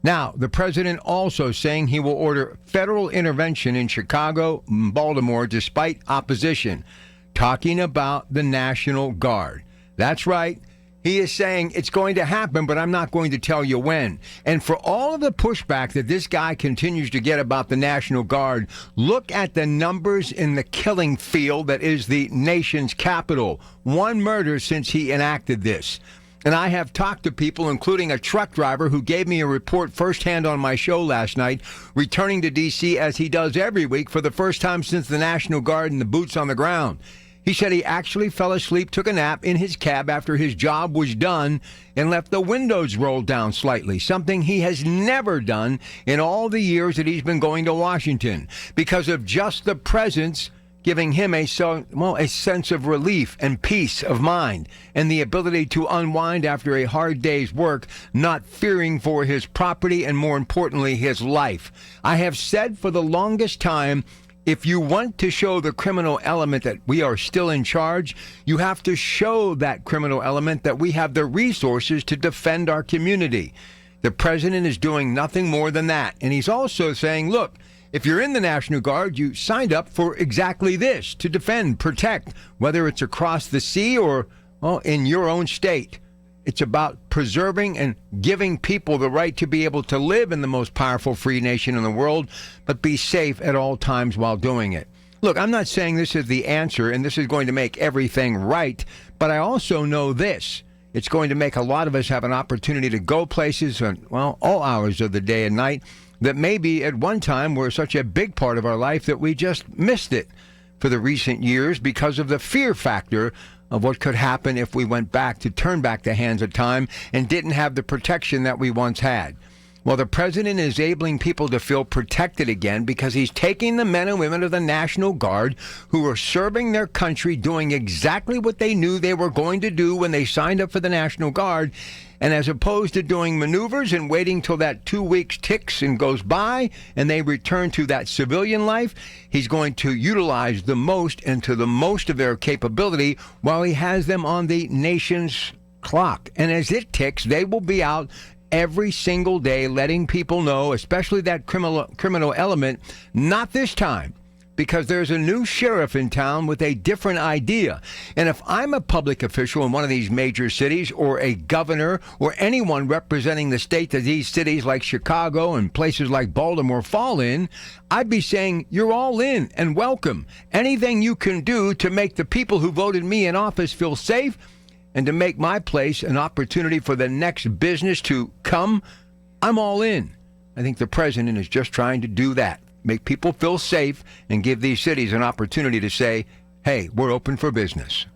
Now, the president also saying he will order federal intervention in Chicago and Baltimore despite opposition, talking about the National Guard. That's right. He is saying it's going to happen, but I'm not going to tell you when. And for all of the pushback that this guy continues to get about the National Guard, look at the numbers in the killing field that is the nation's capital. One murder since he enacted this. And I have talked to people, including a truck driver who gave me a report firsthand on my show last night, returning to D.C. as he does every week for the first time since the National Guard and the boots on the ground. He said he actually fell asleep, took a nap in his cab after his job was done, and left the windows rolled down slightly, something he has never done in all the years that he's been going to Washington, because of just the presence giving him a sense of relief and peace of mind and the ability to unwind after a hard day's work, not fearing for his property and, more importantly, his life. I have said for the longest time, if you want to show the criminal element that we are still in charge, you have to show that criminal element that we have the resources to defend our community. The president is doing nothing more than that. And he's also saying, look, if you're in the National Guard, you signed up for exactly this, to defend, protect, whether it's across the sea or, in your own state. It's about preserving and giving people the right to be able to live in the most powerful free nation in the world, but be safe at all times while doing it. Look, I'm not saying this is the answer and this is going to make everything right, but I also know this. It's going to make a lot of us have an opportunity to go places on, all hours of the day and night that maybe at one time were such a big part of our life that we just missed it for the recent years because of the fear factor of what could happen if we went back to turn back the hands of time and didn't have the protection that we once had. Well, the president is enabling people to feel protected again because he's taking the men and women of the National Guard who are serving their country, doing exactly what they knew they were going to do when they signed up for the National Guard. And as opposed to doing maneuvers and waiting till that 2 weeks ticks and goes by and they return to that civilian life, he's going to utilize the most and to the most of their capability while he has them on the nation's clock. And as it ticks, they will be out every single day letting people know, especially that criminal element, not this time. Because there's a new sheriff in town with a different idea. And if I'm a public official in one of these major cities or a governor or anyone representing the state that these cities like Chicago and places like Baltimore fall in, I'd be saying, you're all in and welcome. Anything you can do to make the people who voted me in office feel safe and to make my place an opportunity for the next business to come, I'm all in. I think the president is just trying to do that. Make people feel safe and give these cities an opportunity to say, hey, we're open for business.